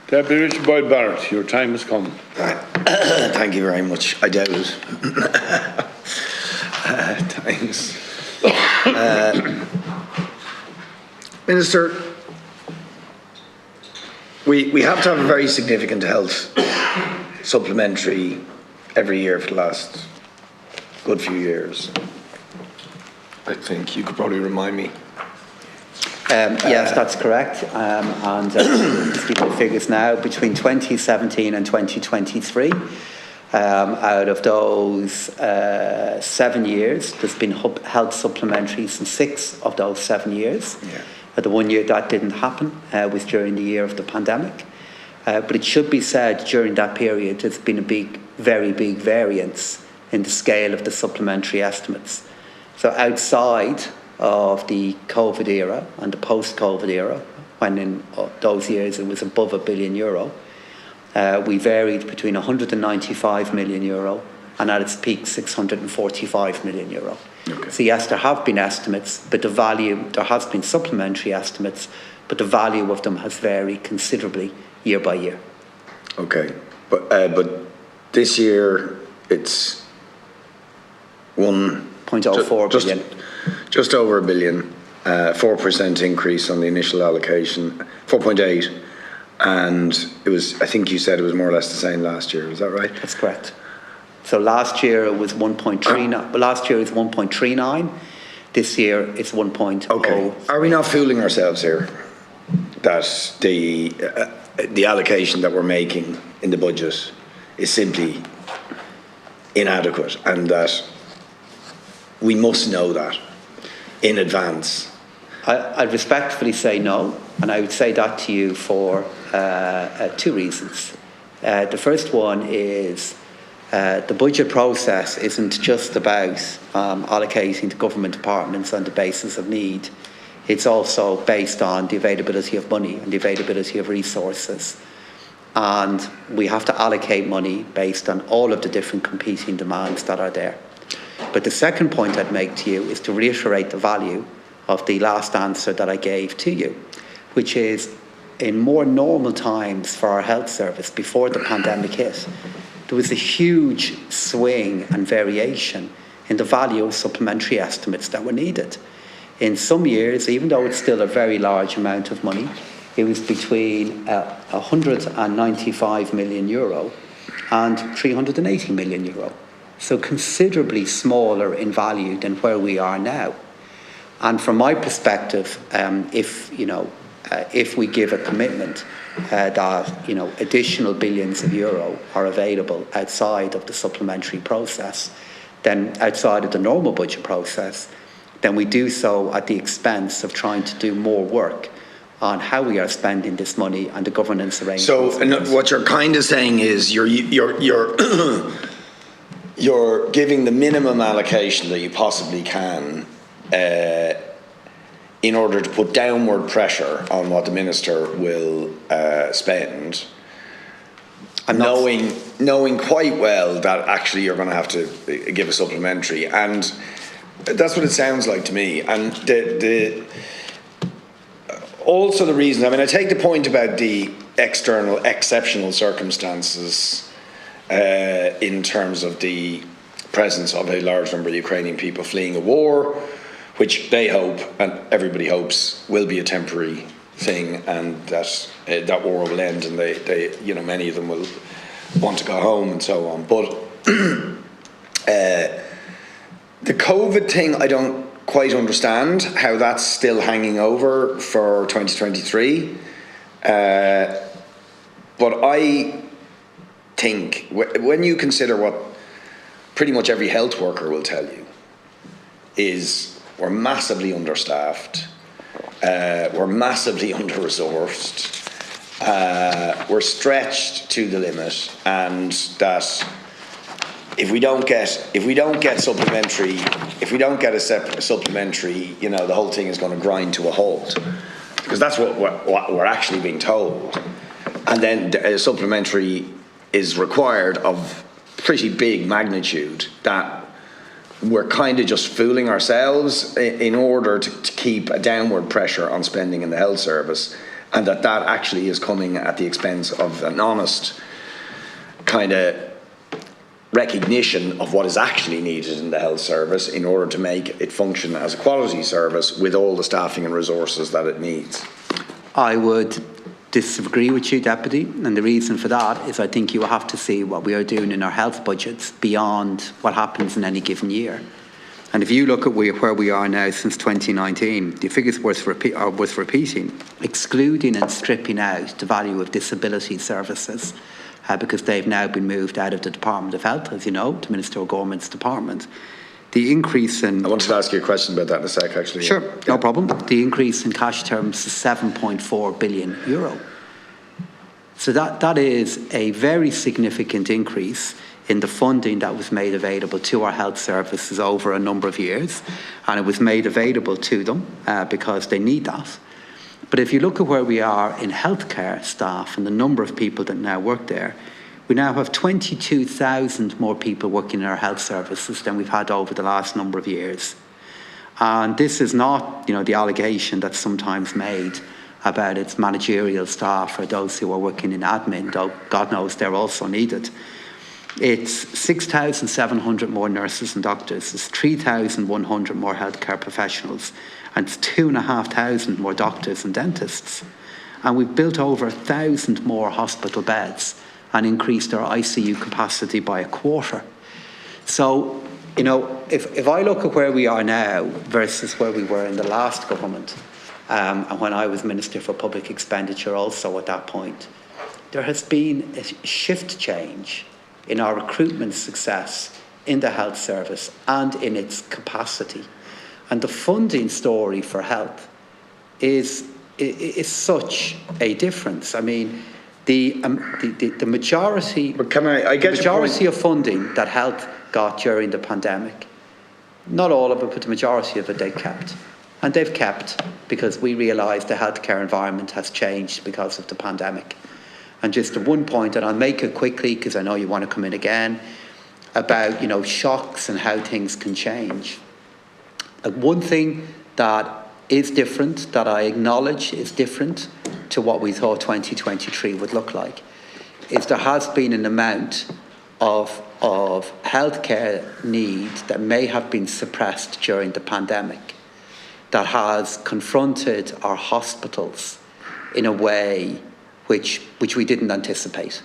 Deputy Richard Boyd Barrett, your time has come. Thank you very much. I doubt it. Thanks. Minister, we have to have a very significant health supplementary every year for the last good few years. I think you could probably remind me. Yes, that's correct. And just give you the figures now. Between 2017 and 2023, out of those 7 years, there's been health supplementaries in 6 of those 7 years. Yeah. The 1 year that didn't happen was during the year of the pandemic. But it should be said during that period, there's been a very big variance in the scale of the supplementary estimates. So outside of the COVID era and the post-COVID era, when in those years it was above €1 billion, we varied between €195 million and at its peak €645 million. Okay. So yes, there have been estimates, but there has been supplementary estimates, but the value of them has varied considerably year by year. Okay, but this year it's 1.04 billion. Just over $1 billion, 4% increase on the initial allocation, 4.8, and it was, I think you said it was more or less the same last year. Is that right? That's correct. So last year it was 1.39. Last year it was 1.39. This year it's 1.0. Okay. Are we not fooling ourselves here that the allocation that we're making in the budget is simply inadequate, and that we must know that in advance? I'd respectfully say no, and I would say that to you for 2 reasons. The first one is the budget process isn't just about allocating to government departments on the basis of need. It's also based on the availability of money and the availability of resources. And we have to allocate money based on all of the different competing demands that are there. But the second point I'd make to you is to reiterate the value of the last answer that I gave to you, which is in more normal times for our health service before the pandemic hit, there was a huge swing and variation in the value of supplementary estimates that were needed. In some years, even though it's still a very large amount of money, it was between €195 million and €380 million. So considerably smaller in value than where we are now. And from my perspective, if we give a commitment that additional billions of euro are available outside of the supplementary process, then outside of the normal budget process, then we do so at the expense of trying to do more work on how we are spending this money and the governance arrangements. So what you're kind of saying is you're you're giving the minimum allocation that you possibly can in order to put downward pressure on what the minister will spend, knowing quite well that actually you're going to have to give a supplementary. And that's what it sounds like to me. And also the reason, I take the point about the exceptional circumstances in terms of the presence of a large number of Ukrainian people fleeing a war, which they hope, and everybody hopes, will be a temporary thing, and that war will end, and they many of them will want to go home and so on. But the COVID thing, I don't quite understand how that's still hanging over for 2023. But I think when you consider what pretty much every health worker will tell you is we're massively understaffed, we're massivly under-resourced, we're stretched to the limit, and that if we don't get supplementary, if we don't get a supplementary, the whole thing is going to grind to a halt, because that's what we're actually being told. And then a supplementary is required of pretty big magnitude, that we're kind of just fooling ourselves in order to keep a downward pressure on spending in the health service, and that actually is coming at the expense of an honest kind of recognition of what is actually needed in the health service in order to make it function as a quality service with all the staffing and resources that it needs. I would disagree with you, Deputy, and the reason for that is I think you have to see what we are doing in our health budgets beyond what happens in any given year. And if you look at where we are now since 2019, the figures are worth repeating, excluding and stripping out the value of disability services, because they've now been moved out of the Department of Health, as you know, to Minister O'Gorman's department. The increase in... I wanted to ask you a question about that in a sec, actually. Sure, no problem. The increase in cash terms is €7.4 billion. So that is a very significant increase in the funding that was made available to our health services over a number of years, and it was made available to them because they need that. But if you look at where we are in healthcare staff and the number of people that now work there, we now have 22,000 more people working in our health services than we've had over the last number of years. And this is not, the allegation that's sometimes made about its managerial staff or those who are working in admin, though God knows they're also needed. It's 6,700 more nurses and doctors, it's 3,100 more healthcare professionals, and it's 2,500 more doctors and dentists. And we've built over 1,000 more hospital beds and increased our ICU capacity by a quarter. So, if I look at where we are now versus where we were in the last government, and when I was Minister for Public Expenditure also at that point, there has been a shift change in our recruitment success in the health service and in its capacity. And the funding story for health is such a difference. I mean, the majority, of funding that health got during the pandemic, not all of it, but the majority of it they kept. And they've kept because we realised the healthcare environment has changed because of the pandemic. And just at one point, and I'll make it quickly because I know you want to come in again, about shocks and how things can change. One thing that is different, that I acknowledge is different to what we thought 2023 would look like, is there has been an amount of healthcare need that may have been suppressed during the pandemic that has confronted our hospitals in a way which we didn't anticipate.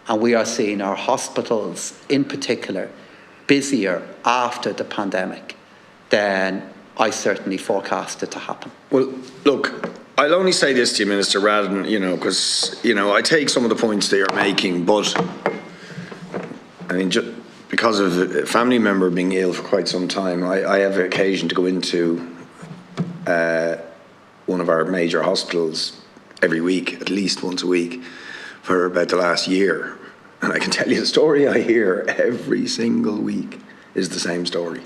And we are seeing our hospitals, in particular, busier after the pandemic than I certainly forecasted to happen. Well, look, I'll only say this to you, Minister, rather than, because, I take some of the points they are making, but, I mean, just because of a family member being ill for quite some time, I have an occasion to go into one of our major hospitals every week, at least once a week, for about the last year. And I can tell you the story I hear every single week is the same story.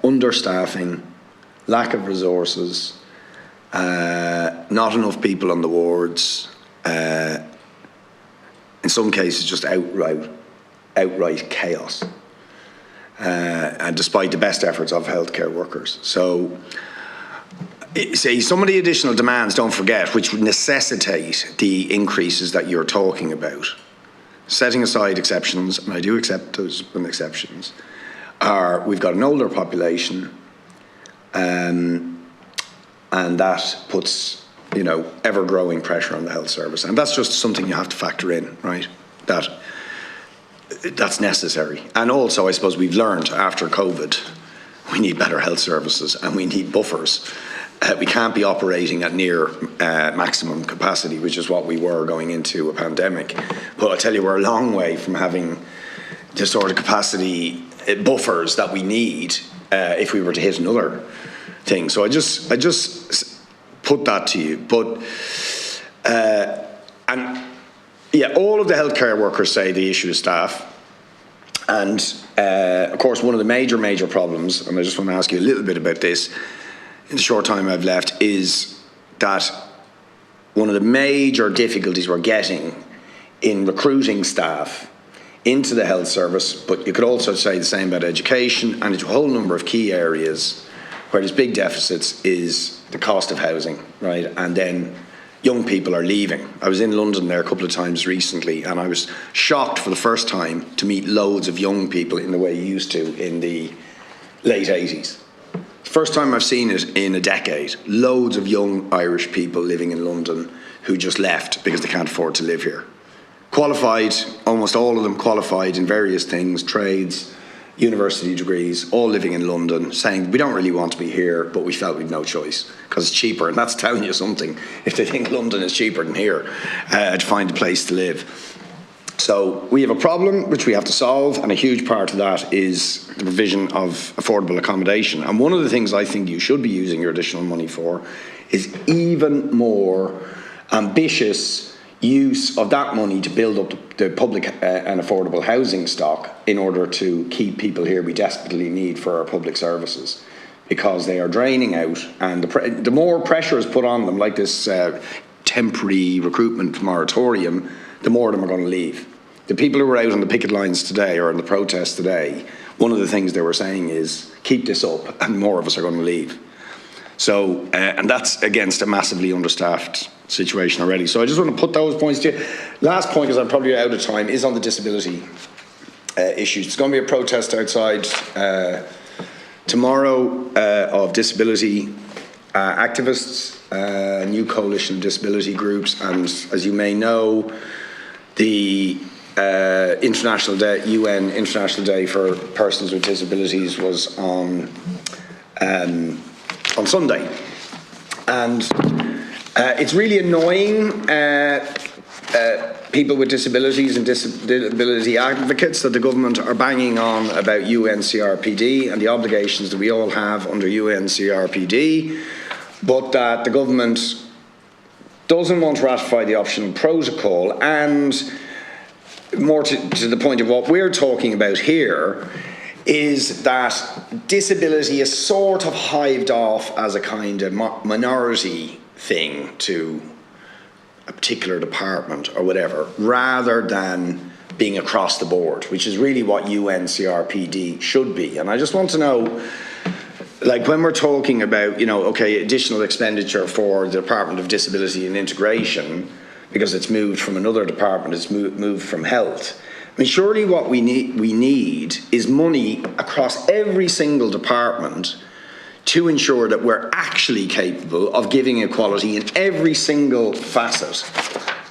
Understaffing, lack of resources, not enough people on the wards, in some cases just outright chaos, and despite the best efforts of healthcare workers. So, say some of the additional demands, don't forget, which would necessitate the increases that you're talking about, setting aside exceptions, and I do accept those exceptions, are we've got an older population, and that puts, ever-growing pressure on the health service. And that's just something you have to factor in, right? That's necessary. And also, I suppose we've learned after COVID, we need better health services and we need buffers. We can't be operating at near maximum capacity, which is what we were going into a pandemic. But I tell you, we're a long way from having the sort of capacity buffers that we need if we were to hit another thing. So I just put that to you. But all of the healthcare workers say the issue is staff. And of course, one of the major problems, and I just want to ask you a little bit about this in the short time I've left, is that one of the major difficulties we're getting in recruiting staff into the health service, but you could also say the same about education and a whole number of key areas where there's big deficits, is the cost of housing, right? And then young people are leaving. I was in London there a couple of times recently, and I was shocked for the first time to meet loads of young people in the way you used to in the late 80s. First time I've seen it in a decade. Loads of young Irish people living in London who just left because they can't afford to live here. Qualified, almost all of them qualified in various things, trades, university degrees, all living in London, saying we don't really want to be here, but we felt we'd no choice because it's cheaper, and that's telling you something if they think London is cheaper than here to find a place to live. So we have a problem which we have to solve, and a huge part of that is the provision of affordable accommodation. And one of the things I think you should be using your additional money for is even more ambitious use of that money to build up the public and affordable housing stock in order to keep people here we desperately need for our public services, because they are draining out, and the more pressure is put on them, like this temporary recruitment moratorium, the more of them are going to leave. The people who were out on the picket lines today or in the protests today, one of the things they were saying is keep this up and more of us are going to leave. So, and that's against a massively understaffed situation already. So I just want to put those points to you. Last point, because I'm probably out of time, is on the disability issues. There's going to be a protest outside tomorrow of disability activists, a new coalition of disability groups, and as you may know, the International Day, UN International Day for Persons with Disabilities was on Sunday, and it's really annoying people with disabilities and disability advocates that the government are banging on about UNCRPD and the obligations that we all have under UNCRPD, but that the government doesn't want to ratify the optional protocol. And more to the point of what we're talking about here is that disability is sort of hived off as a kind of minority thing to a particular department or whatever, rather than being across the board, which is really what UNCRPD should be. And I just want to know, like, when we're talking about, you know, okay, additional expenditure for the Department of Disability and Integration, because it's moved from another department, it's moved from health. I mean, surely what we need is money across every single department to ensure that we're actually capable of giving equality in every single facet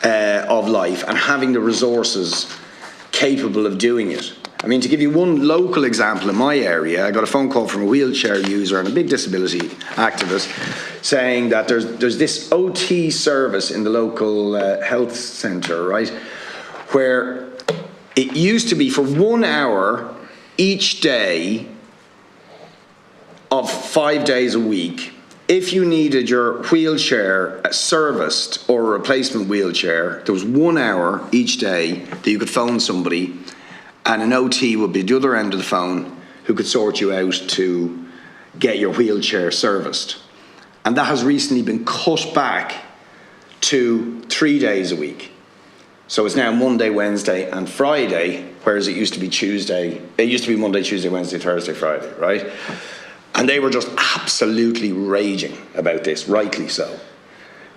of life and having the resources capable of doing it. I mean, to give you one local example in my area, I got a phone call from a wheelchair user and a big disability activist saying that there's this OT service in the local health centre, right, where it used to be for 1 hour each day of 5 days a week, if you needed your wheelchair serviced or a replacement wheelchair, there was 1 hour each day that you could phone somebody, and an OT would be at the other end of the phone who could sort you out to get your wheelchair serviced. And that has recently been cut back to 3 days a week. So it's now Monday, Wednesday and Friday, whereas it used to be Monday, Tuesday, Wednesday, Thursday, Friday, right? And they were just absolutely raging about this, rightly so.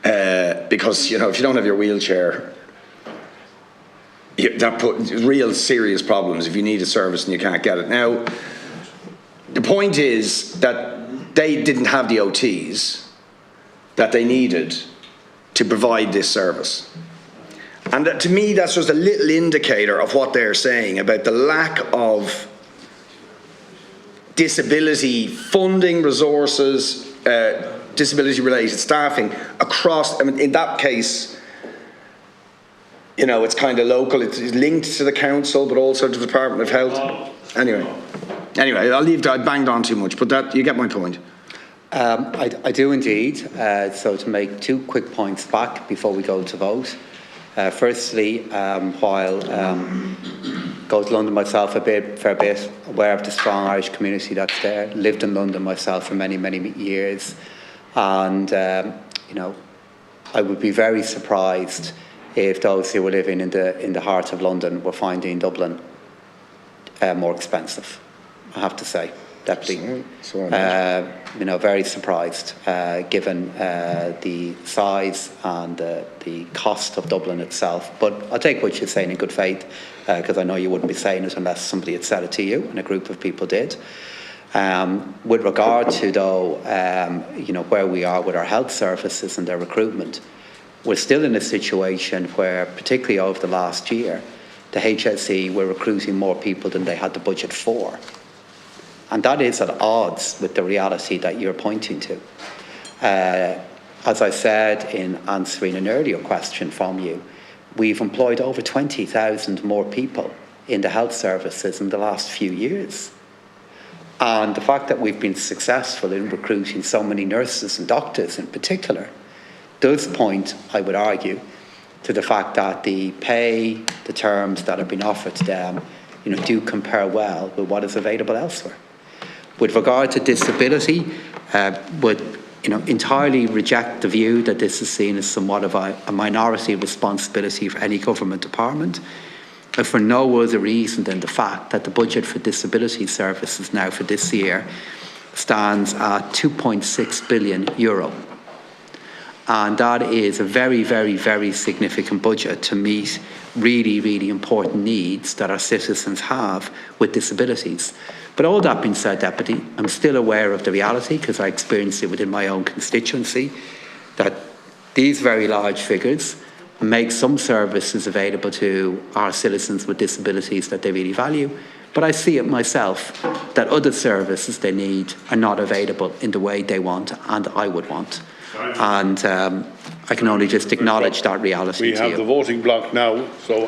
Because, you know, if you don't have your wheelchair, that puts real serious problems if you need a service and you can't get it. Now, the point is that they didn't have the OTs that they needed to provide this service. And that, to me, that's just a little indicator of what they're saying about the lack of disability funding, resources, disability-related staffing across. I mean, in that case, you know, it's kind of local. It's linked to the council, but also to the Department of Health. Anyway, I'll leave. I banged on too much, but that you get my point. I do indeed. So to make 2 quick points back before we go to vote. Firstly, while go to London myself a fair bit, aware of the strong Irish community that's there. Lived in London myself for many, many years, and you know, I would be very surprised if those who were living in the heart of London were finding Dublin more expensive. I have to say, Deputy. So am I. You know, very surprised given the size and the cost of Dublin itself. But I'll take what you're saying in good faith, because I know you wouldn't be saying it unless somebody had said it to you, and a group of people did. With regard to, though, you know, where we are with our health services and their recruitment, we're still in a situation where, particularly over the last year, the HSE were recruiting more people than they had the budget for. And that is at odds with the reality that you're pointing to. As I said in answering an earlier question from you, we've employed over 20,000 more people in the health services in the last few years. And the fact that we've been successful in recruiting so many nurses and doctors in particular does point, I would argue, to the fact that the pay, the terms that have been offered to them, you know, do compare well with what is available elsewhere. With regard to disability, would, you know, entirely reject the view that this is seen as somewhat of a minority responsibility for any government department, and for no other reason than the fact that the budget for disability services now for this year stands at €2.6 billion. And that is a very, very, very significant budget to meet really, really important needs that our citizens have with disabilities. But all that being said, Deputy, I'm still aware of the reality, because I experienced it within my own constituency, that these very large figures make some services available to our citizens with disabilities that they really value. But I see it myself, that other services they need are not available in the way they want and I would want. And I can only just acknowledge that reality. We have the voting block now, so